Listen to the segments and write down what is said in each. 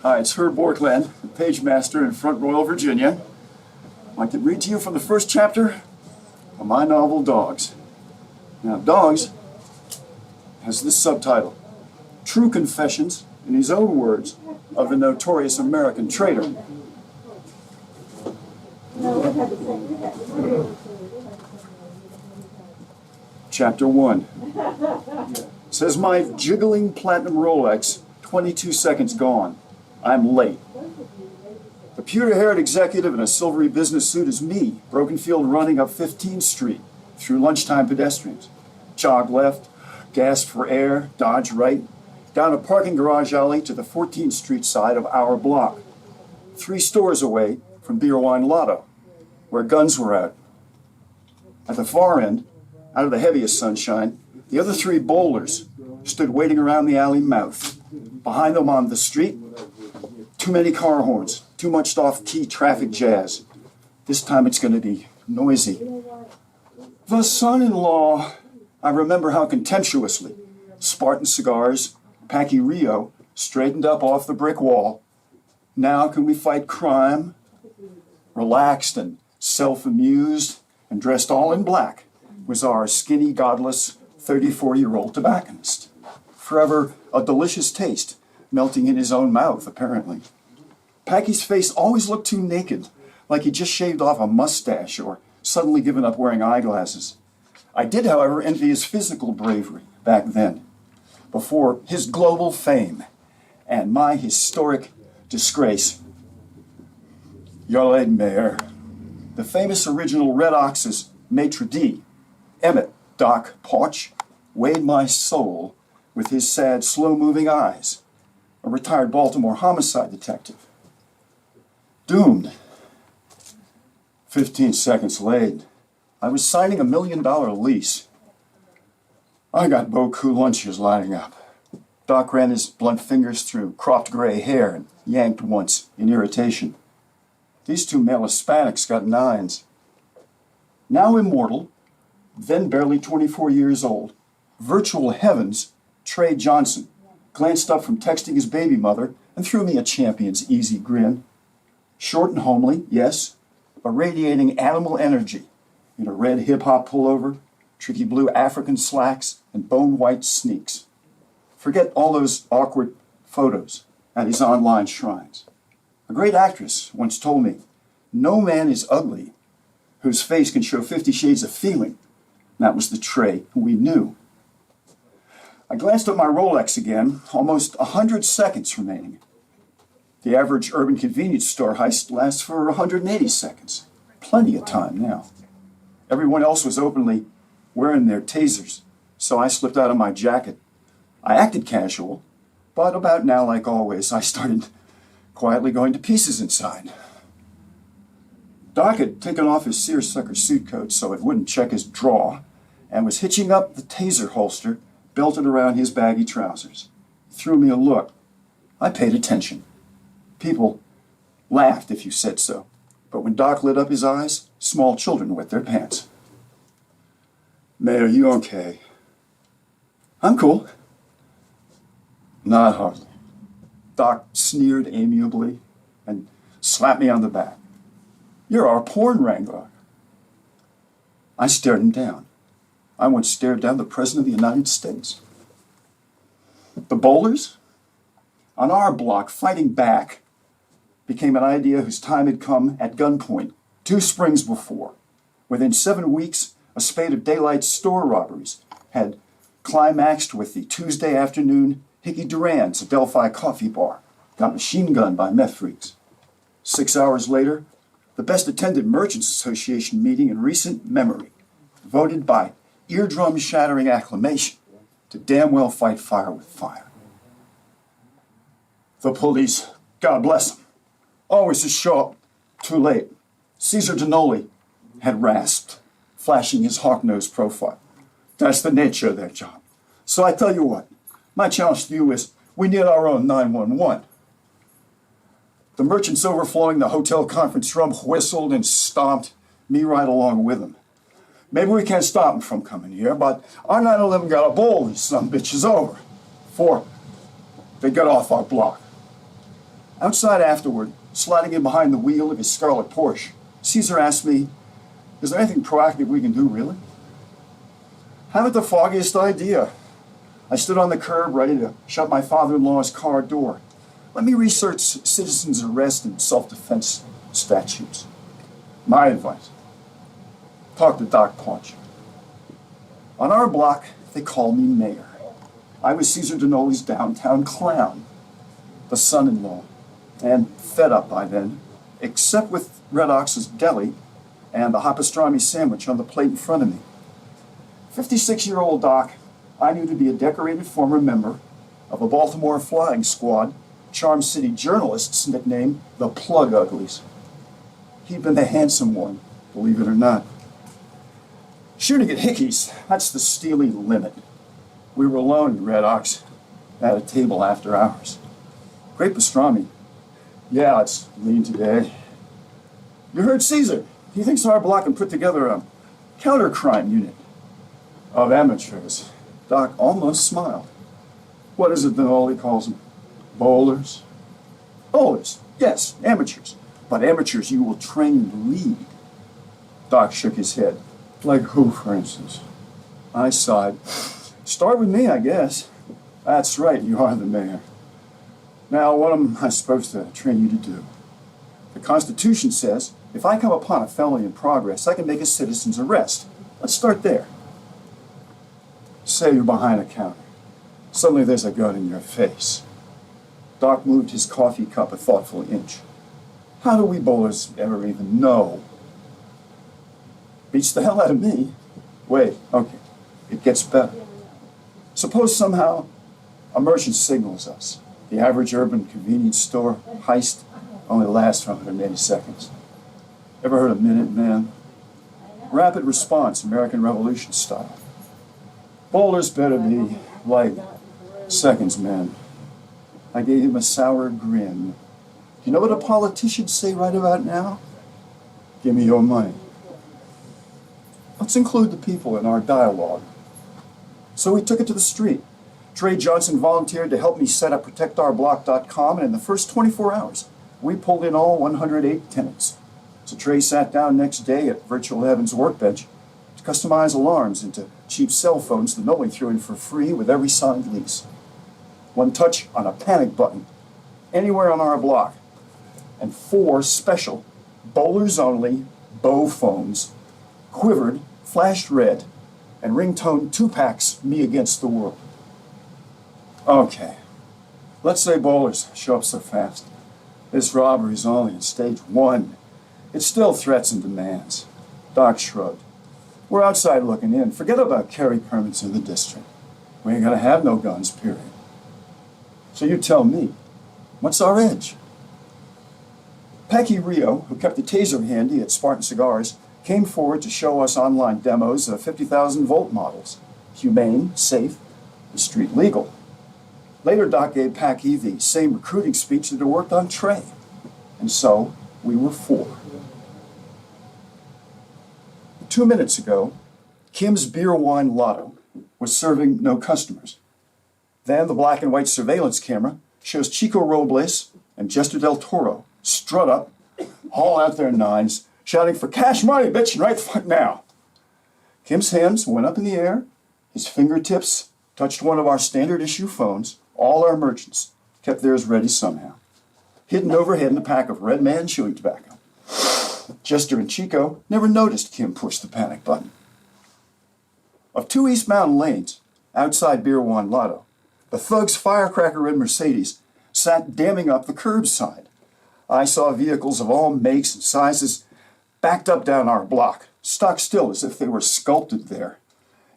Hi, it's Herb Borkland, the page master in Front Royal, Virginia. I'd like to read to you from the first chapter of my novel, Dogs. Now, Dogs has this subtitle, True Confessions, in his own words, of a notorious American traitor. Chapter 1. Says my jiggling platinum Rolex, 22 seconds gone. I'm late. The pewter-haired executive in a silvery business suit is me, Brokenfield running up 15th Street through lunchtime pedestrians. Jog left, gasp for air, dodge right, down a parking garage alley to the 14th Street side of our block. 3 stores away from Beer Wine Lotto, where guns were out. At the far end, out of the heaviest sunshine, the other 3 bowlers stood waiting around the alley mouth. Behind them on the street, too many car horns, too much off-key traffic jazz. This time it's going to be noisy. The son-in-law, I remember how contemptuously Spartan cigars, Packy Rio, straightened up off the brick wall. Now can we fight crime? Relaxed and self-amused and dressed all in black was our skinny, godless 34-year-old tobacconist. Forever a delicious taste, melting in his own mouth, apparently. Packy's face always looked too naked, like he just shaved off a mustache or suddenly given up wearing eyeglasses. I did, however, envy his physical bravery back then, before his global fame and my historic disgrace. Your late mayor, the famous original Red Ox's maitre d', Emmett Doc Porch, weighed my soul with his sad, slow-moving eyes, a retired Baltimore homicide detective. Doomed. 15 seconds late. I was signing $1 million lease. I got beaucoup lunches lining up. Doc ran his blunt fingers through cropped gray hair and yanked once in irritation. These 2 male Hispanics got 9s. Now immortal, then barely 24 years old, virtual heavens, Trey Johnson glanced up from texting his baby mother and threw me a champion's easy grin. Short and homely, yes, but radiating animal energy in a red hip-hop pullover, tricky blue African slacks, and bone-white sneaks. Forget all those awkward photos at his online shrines. A great actress once told me, no man is ugly whose face can show 50 shades of feeling. That was the Trey who we knew. I glanced at my Rolex again, almost 100 seconds remaining. The average urban convenience store heist lasts for 180 seconds. Plenty of time now. Everyone else was openly wearing their tasers, so I slipped out of my jacket. I acted casual, but about now, like always, I started quietly going to pieces inside. Doc had taken off his seersucker suit coat so it wouldn't check his draw, and was hitching up the taser holster belted around his baggy trousers. He threw me a look. I paid attention. People laughed if you said so, but when Doc lit up his eyes, small children wet their pants. Mayor, you okay? I'm cool. Not hardly. Doc sneered amiably and slapped me on the back. You're our porn wrangler. I stared him down. I once stared down the President of the United States. The bowlers? On our block, fighting back became an idea whose time had come at gunpoint 2 springs before. Within 7 weeks, a spate of daylight store robberies had climaxed with the Tuesday afternoon Hickey Duran's Adelphi coffee bar got machine gunned by meth freaks. 6 hours later, the best attended Merchants Association meeting in recent memory, voted by eardrum-shattering acclamation to damn well fight fire with fire. The police, God bless them, always to show up too late. Caesar Dinoli had rasped, flashing his hawk-nosed profile. That's the nature of their job. So I tell you what, my challenge to you is we need our own 911. The merchants overflowing the hotel conference room whistled and stomped, me right along with them. Maybe we can't stop them from coming here, but our 911 got to bowl these some bitches over before they get off our block. Outside afterward, sliding in behind the wheel of his scarlet Porsche, Caesar asked me, "Is there anything proactive we can do, really?" Haven't the foggiest idea. I stood on the curb ready to shut my father-in-law's car door. Let me research citizens' arrest and self-defense statutes. My advice: talk to Doc Paunch. On our block, they call me mayor. I was Caesar Dinoli's downtown clown, the son-in-law, and fed up by then, except with Red Ox's deli and the hot pastrami sandwich on the plate in front of me. 56-year-old Doc I knew to be a decorated former member of a Baltimore flying squad, Charm City journalists nicknamed the Plug Uglies. He'd been the handsome one, believe it or not. Shooting at hickeys, that's the steely limit. We were alone in Red Ox, at a table after hours. Great pastrami. Yeah, it's lean today. You heard Caesar. He thinks our block can put together a counter-crime unit of amateurs. Doc almost smiled. What is it Dinoli calls them? Bowlers? Bowlers, yes, amateurs. But amateurs you will train to lead. Doc shook his head. Like who, for instance? I sighed. Start with me, I guess. That's right, you are the mayor. Now, what am I supposed to train you to do? The Constitution says, if I come upon a felony in progress, I can make a citizen's arrest. Let's start there. Say you're behind a counter. Suddenly there's a gun in your face. Doc moved his coffee cup a thoughtful inch. How do we bowlers ever even know? Beats the hell out of me. Wait, okay, it gets better. Suppose somehow a merchant signals us. The average urban convenience store heist only lasts for 180 seconds. Ever heard of Minuteman? Rapid response, American Revolution style. Bowlers better be like seconds, man. I gave him a sour grin. You know what a politician say right about now? Give me your money. Let's include the people in our dialogue. So we took it to the street. Trey Johnson volunteered to help me set up protectourblock.com, and in the first 24 hours, we pulled in all 108 tenants. So Trey sat down next day at Virtual Heaven's workbench to customize alarms into cheap cell phones that Noli threw in for free with every signed lease. One touch on a panic button, anywhere on our block, and 4 special, bowlers-only bow phones, quivered, flashed red, and ringtone 2-packs me against the world. Okay, let's say bowlers show up so fast. This robbery's only in stage 1. It still threats and demands. Doc shrugged. We're outside looking in. Forget about carry permits in the district. We ain't gonna have no guns, period. So you tell me, what's our edge? Packy Rio, who kept a taser handy at Spartan Cigars, came forward to show us online demos of 50,000 volt models. Humane, safe, and street legal. Later, Doc gave Packy the same recruiting speech that had worked on Trey. And so, we were 4. 2 minutes ago, Kim's Beer Wine Lotto was serving no customers. Then the black and white surveillance camera shows Chico Robles and Jester Del Toro strut up, haul out their nines, shouting for cash money, bitch, and right the fuck now. Kim's hands went up in the air. His fingertips touched one of our standard issue phones. All our merchants kept theirs ready somehow. Hidden overhead in a pack of Red Man chewing tobacco. Jester and Chico never noticed Kim push the panic button. Of 2 East Mountain lanes, outside Beer Wine Lotto, the thugs firecracker red Mercedes sat damming up the curbside. I saw vehicles of all makes and sizes backed up down our block, stock still as if they were sculpted there.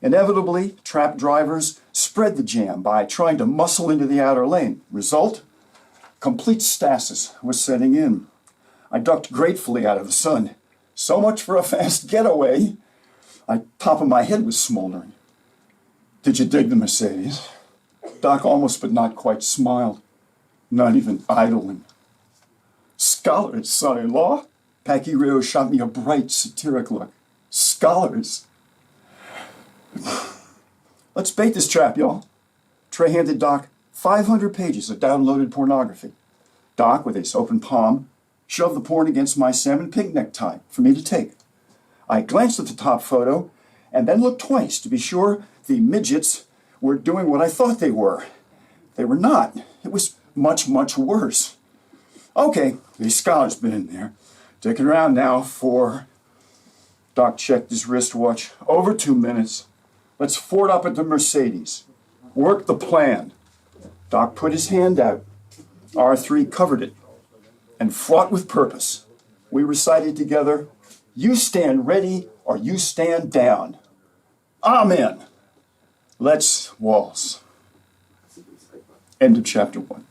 Inevitably, trap drivers spread the jam by trying to muscle into the outer lane. Result? Complete stasis was setting in. I ducked gratefully out of the sun. So much for a fast getaway. The top of my head was smoldering. Did you dig the Mercedes? Doc almost but not quite smiled. Not even idling. Scholars, son-in-law? Packy Rio shot me a bright, satiric look. Scholars. Let's bait this trap, y'all. Trey handed Doc 500 pages of downloaded pornography. Doc, with his open palm, shoved the porn against my salmon pink necktie for me to take. I glanced at the top photo and then looked twice to be sure the midgets were doing what I thought they were. They were not. It was much, much worse. Okay, the scholar's been in there. Sticking around now for... Doc checked his wristwatch. Over 2 minutes. Let's ford up at the Mercedes. Work the plan. Doc put his hand out. R3 covered it. And fraught with purpose, we recited together, "You stand ready or you stand down." Amen. Let's waltz. End of chapter 1.